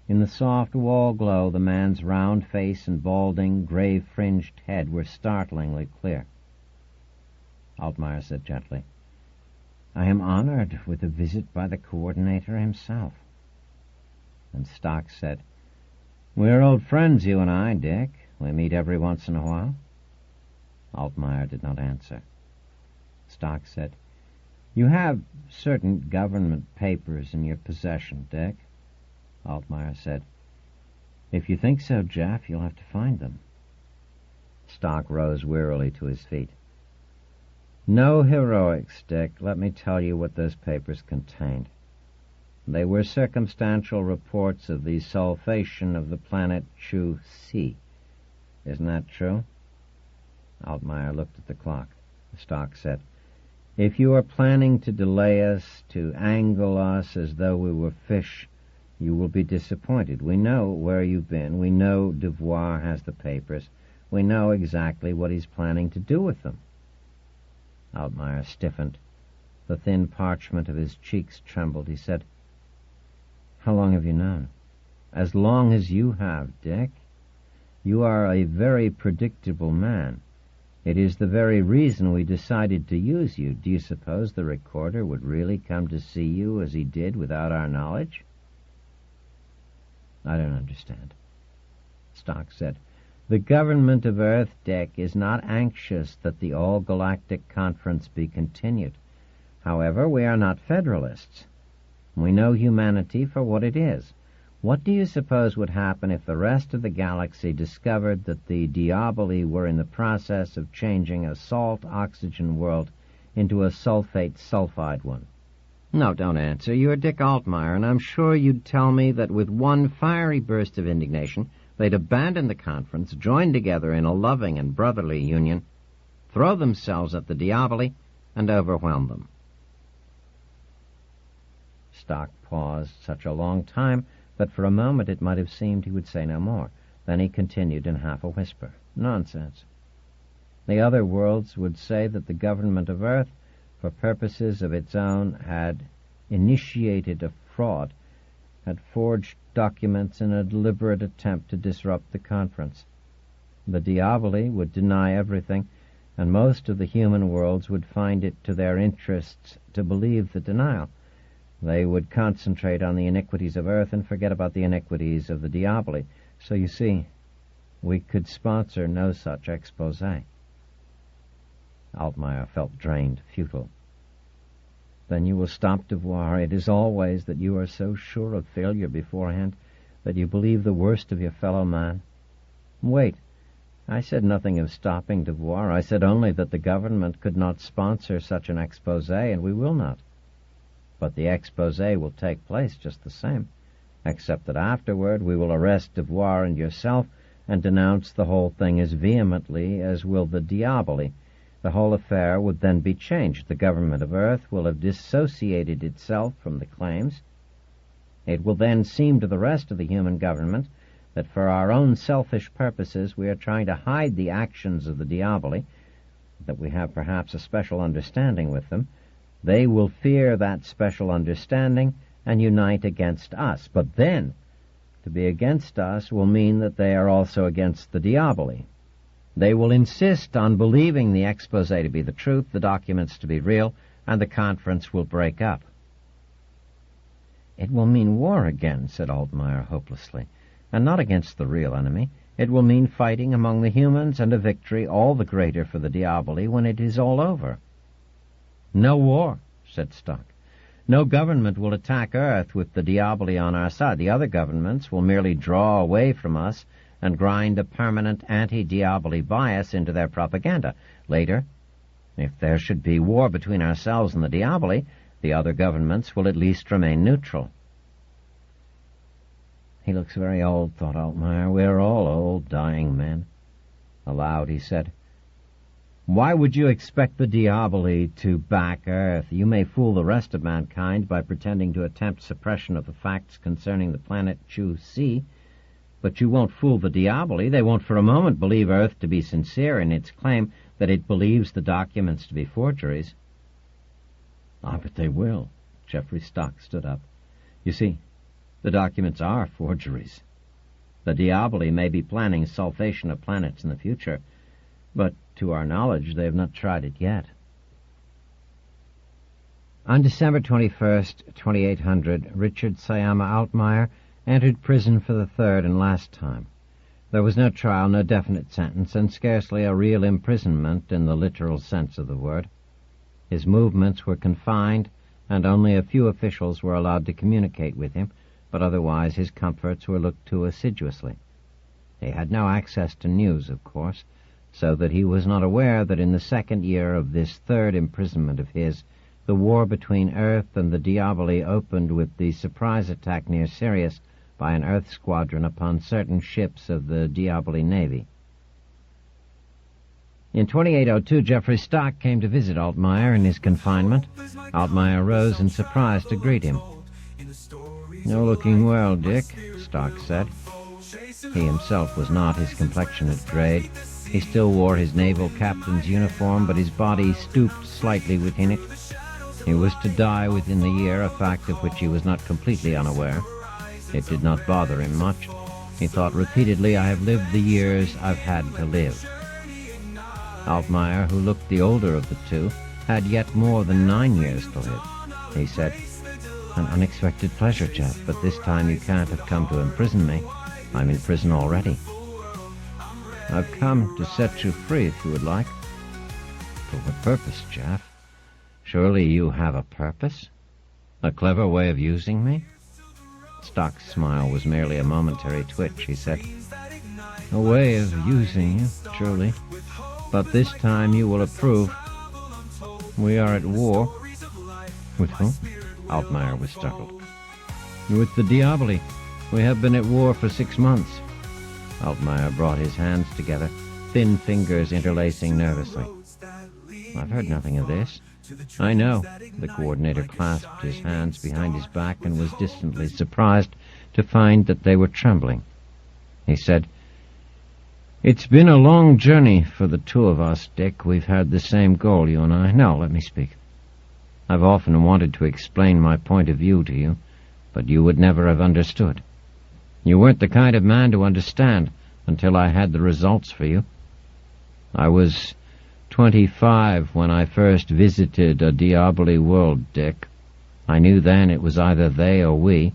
In the soft wall glow, the man's round face and balding, grave-fringed head were startlingly clear. Altmaier said gently, "I am honored with a visit by the coordinator himself." And Stock said, "We're old friends, you and I, Dick. We meet every once in a while." Altmaier did not answer. Stock said, "You have certain government papers in your possession, Dick." Altmaier said, "If you think so, Jeff, you'll have to find them." Stock rose wearily to his feet. No heroics, Dick. Let me tell you what those papers contained. They were circumstantial reports of the sulfation of the planet Chu-C. Isn't that true? Altmeyer looked at the clock. Stock said, "If you are planning to delay us, to angle us as though we were fish, you will be disappointed. We know where you've been. We know Devoir has the papers. We know exactly what he's planning to do with them." Altmeyer stiffened. The thin parchment of his cheeks trembled. He said, "How long have you known?" "As long as you have, Dick. You are a very predictable man. It is the very reason we decided to use you. Do you suppose the recorder would really come to see you as he did without our knowledge?" "I don't understand." Stock said, "The government of Earth, Dick, is not anxious that the All-Galactic Conference be continued. However, we are not Federalists. We know humanity for what it is. What do you suppose would happen if the rest of the galaxy discovered that the Diaboli were in the process of changing a salt-oxygen world into a sulfate-sulfide one?" "No, don't answer. You're Dick Altmeyer, and I'm sure you'd tell me that with one fiery burst of indignation they'd abandon the conference, join together in a loving and brotherly union, throw themselves at the Diaboli, and overwhelm them." Stock paused such a long time that for a moment it might have seemed he would say no more. Then he continued in half a whisper, "Nonsense. The other worlds would say that the government of Earth, for purposes of its own, had initiated a fraud, had forged documents in a deliberate attempt to disrupt the conference. The Diaboli would deny everything, and most of the human worlds would find it to their interests to believe the denial. They would concentrate on the iniquities of Earth and forget about the iniquities of the Diaboli. So you see, we could sponsor no such expose." Altmeyer felt drained, futile. "Then you will stop Devoir. It is always that you are so sure of failure beforehand that you believe the worst of your fellow man." "Wait. I said nothing of stopping Devoir. I said only that the government could not sponsor such an expose, and we will not. But the expose will take place just the same, except that afterward we will arrest Devoir and yourself and denounce the whole thing as vehemently as will the Diaboli. The whole affair would then be changed. The government of Earth will have dissociated itself from the claims. It will then seem to the rest of the human government that for our own selfish purposes we are trying to hide the actions of the Diaboli, that we have perhaps a special understanding with them. They will fear that special understanding and unite against us. But then, to be against us will mean that they are also against the Diaboli. They will insist on believing the expose to be the truth, the documents to be real, and the conference will break up." "It will mean war again," said Altmeyer hopelessly, "and not against the real enemy. It will mean fighting among the humans and a victory all the greater for the Diaboli when it is all over." "No war," said Stock. "No government will attack Earth with the Diaboli on our side. The other governments will merely draw away from us and grind a permanent anti-Diaboli bias into their propaganda. Later, if there should be war between ourselves and the Diaboli, the other governments will at least remain neutral." "He looks very old," thought Altmeyer. "We're all old, dying men." Aloud he said, "Why would you expect the Diaboli to back Earth? You may fool the rest of mankind by pretending to attempt suppression of the facts concerning the planet Chu-C, but you won't fool the Diaboli. They won't for a moment believe Earth to be sincere in its claim that it believes the documents to be forgeries." "Ah, but they will." Jeffrey Stock stood up. "You see, the documents are forgeries. The Diaboli may be planning sulfation of planets in the future, but to our knowledge they have not tried it yet." On December 21st, 2800, Richard Sayama Altmeyer entered prison for the third and last time. There was no trial, no definite sentence, and scarcely a real imprisonment in the literal sense of the word. His movements were confined, and only a few officials were allowed to communicate with him, but otherwise his comforts were looked to assiduously. He had no access to news, of course. so that he was not aware that in the second year of this third imprisonment of his, the war between Earth and the Diaboli opened with the surprise attack near Sirius by an Earth squadron upon certain ships of the Diaboli Navy. In 2802, Geoffrey Stock came to visit Altmeyer in his confinement. Altmeyer rose in surprise to greet him. "You're looking well, Dick," Stock said. He himself was not. His complexion had grayed. He still wore his naval captain's uniform, but his body stooped slightly within it. He was to die within the year, a fact of which he was not completely unaware. It did not bother him much. He thought repeatedly, "I have lived the years I've had to live." Altmeyer, who looked the older of the two, had yet more than 9 years to live. He said, "An unexpected pleasure, Jeff, but this time you can't have come to imprison me. I'm in prison already." "I've come to set you free if you would like." "For what purpose, Jeff? Surely you have a purpose? A clever way of using me?" Stock's smile was merely a momentary twitch. He said, "A way of using you, truly. But this time you will approve. We are at war." "With whom?" Altmeyer was startled. "With the Diaboli. We have been at war for 6 months." Altmeyer brought his hands together, thin fingers interlacing nervously. "I've heard nothing of this." "I know." The coordinator clasped his hands behind his back and was distantly surprised to find that they were trembling. He said, "It's been a long journey for the two of us, Dick. We've had the same goal, you and I. No, let me speak. I've often wanted to explain my point of view to you, but you would never have understood. You weren't the kind of man to understand until I had the results for you. I was 25 when I first visited a Diaboli world, Dick. I knew then it was either they or we."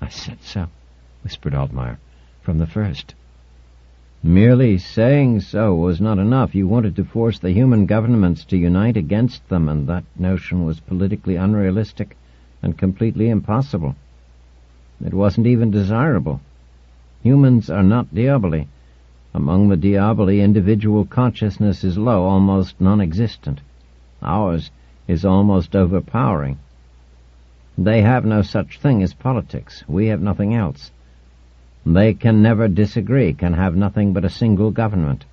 "I said so," whispered Altmeyer, "from the first." "Merely saying so was not enough. You wanted to force the human governments to unite against them, and that notion was politically unrealistic and completely impossible. It wasn't even desirable. Humans are not Diaboli. Among the Diaboli, individual consciousness is low, almost non-existent. Ours is almost overpowering. They have no such thing as politics. We have nothing else. They can never disagree, can have nothing but a single government.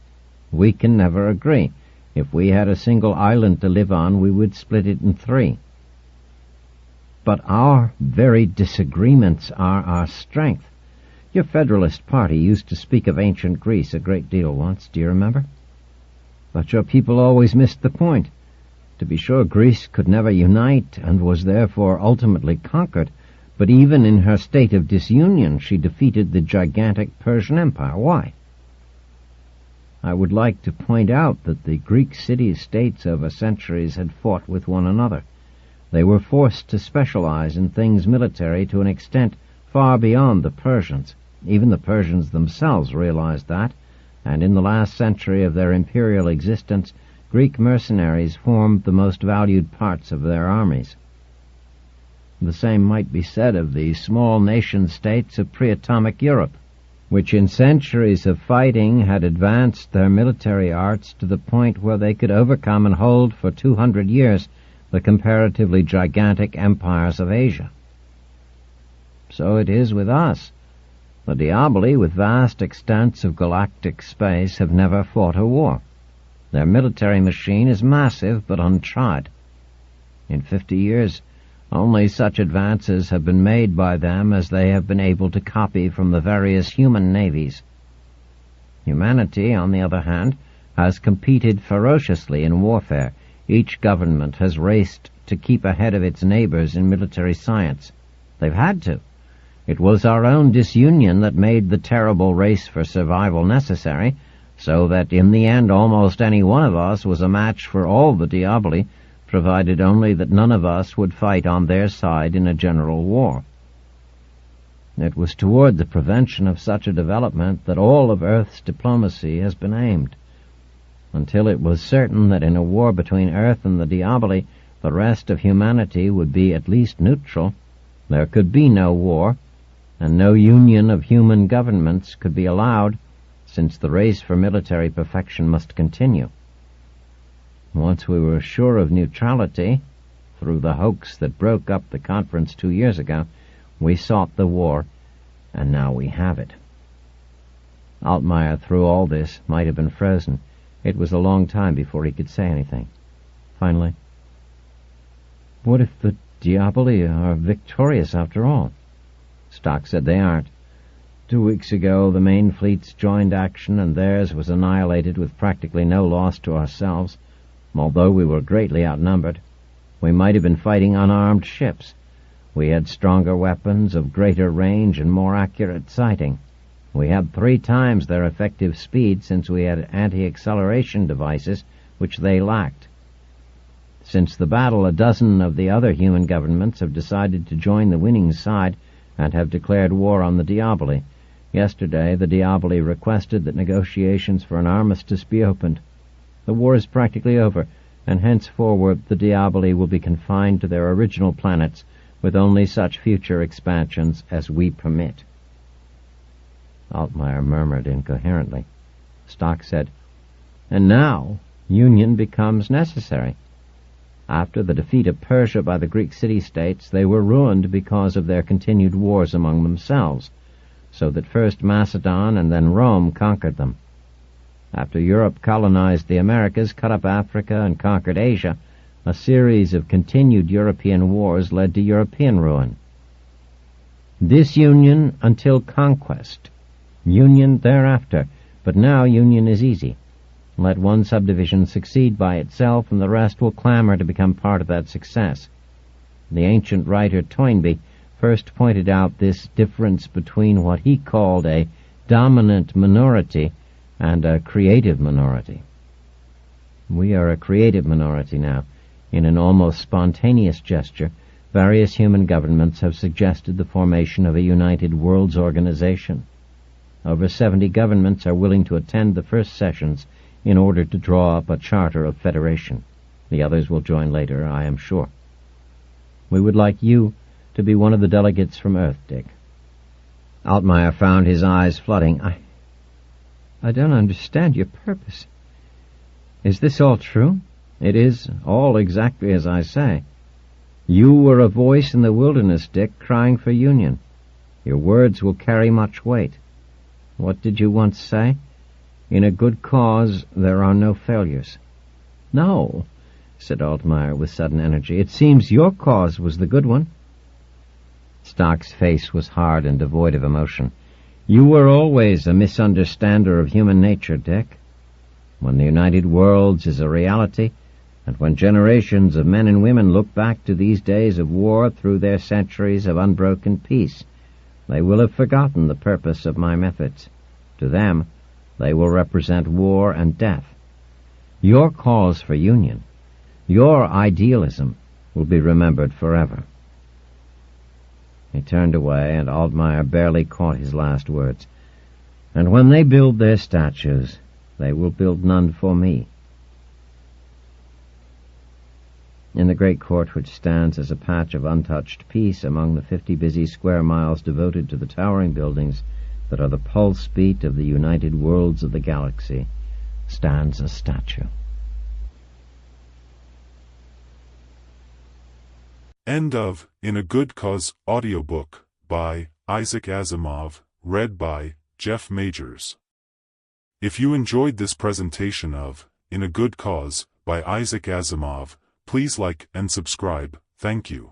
We can never agree. If we had a single island to live on, we would split it in 3. But our very disagreements are our strength. Your Federalist Party used to speak of ancient Greece a great deal once, do you remember? But your people always missed the point. To be sure, Greece could never unite and was therefore ultimately conquered, but even in her state of disunion, she defeated the gigantic Persian Empire. Why? I would like to point out that the Greek city-states over centuries had fought with one another. They were forced to specialize in things military to an extent far beyond the Persians. Even the Persians themselves realized that, and in the last century of their imperial existence, Greek mercenaries formed the most valued parts of their armies. The same might be said of the small nation-states of pre-atomic Europe, which in centuries of fighting had advanced their military arts to the point where they could overcome and hold for 200 years the comparatively gigantic empires of Asia. So it is with us. The Diaboli, with vast extents of galactic space, have never fought a war. Their military machine is massive but untried. In 50 years, only such advances have been made by them as they have been able to copy from the various human navies. Humanity, on the other hand, has competed ferociously in warfare. Each government has raced to keep ahead of its neighbors in military science. They've had to. It was our own disunion that made the terrible race for survival necessary, so that in the end almost any one of us was a match for all the Diaboli, provided only that none of us would fight on their side in a general war. It was toward the prevention of such a development that all of Earth's diplomacy has been aimed. Until it was certain that in a war between Earth and the Diaboli, the rest of humanity would be at least neutral, there could be no war, and no union of human governments could be allowed, since the race for military perfection must continue. Once we were sure of neutrality, through the hoax that broke up the conference 2 years ago, we sought the war, and now we have it. Altmaier, through all this, might have been frozen. It was a long time before he could say anything. Finally, "What if the Diaboli are victorious after all?" Stock said they aren't. 2 weeks ago, the main fleets joined action, and theirs was annihilated with practically no loss to ourselves, although we were greatly outnumbered. We might have been fighting unarmed ships. We had stronger weapons, of greater range, and more accurate sighting. We had 3 times their effective speed, since we had anti-acceleration devices, which they lacked. Since the battle, a dozen of the other human governments have decided to join the winning side and have declared war on the Diaboli. Yesterday, the Diaboli requested that negotiations for an armistice be opened. The war is practically over, and henceforward the Diaboli will be confined to their original planets, with only such future expansions as we permit." Altmaier murmured incoherently. Stock said, "And now, union becomes necessary. After the defeat of Persia by the Greek city-states, they were ruined because of their continued wars among themselves, so that first Macedon and then Rome conquered them. After Europe colonized the Americas, cut up Africa, and conquered Asia, a series of continued European wars led to European ruin. Disunion until conquest. Union thereafter. But now union is easy. Let one subdivision succeed by itself, and the rest will clamor to become part of that success. The ancient writer Toynbee first pointed out this difference between what he called a dominant minority and a creative minority. We are a creative minority now. In an almost spontaneous gesture, various human governments have suggested the formation of a united world's organization. Over 70 governments are willing to attend the first sessions in order to draw up a charter of federation. The others will join later, I am sure. We would like you to be one of the delegates from Earth, Dick." Altmaier found his eyes flooding. I don't understand your purpose. Is this all true?" "It is all exactly as I say. You were a voice in the wilderness, Dick, crying for union. Your words will carry much weight. What did you once say? In a good cause there are no failures." "No," said Altmaier with sudden energy. "It seems your cause was the good one." Stock's face was hard and devoid of emotion. "You were always a misunderstander of human nature, Dick. When the United Worlds is a reality, and when generations of men and women look back to these days of war through their centuries of unbroken peace, they will have forgotten the purpose of my methods. To them, they will represent war and death. Your cause for union, your idealism, will be remembered forever." He turned away, and Altmaier barely caught his last words. "And when they build their statues, they will build none for me." In the great court, which stands as a patch of untouched peace among the 50 busy square miles devoted to the towering buildings that are the pulse beat of the united worlds of the galaxy, stands a statue. End of In a Good Cause audiobook by Isaac Asimov, read by Jeff Majors. If you enjoyed this presentation of In a Good Cause by Isaac Asimov, please like and subscribe. Thank you.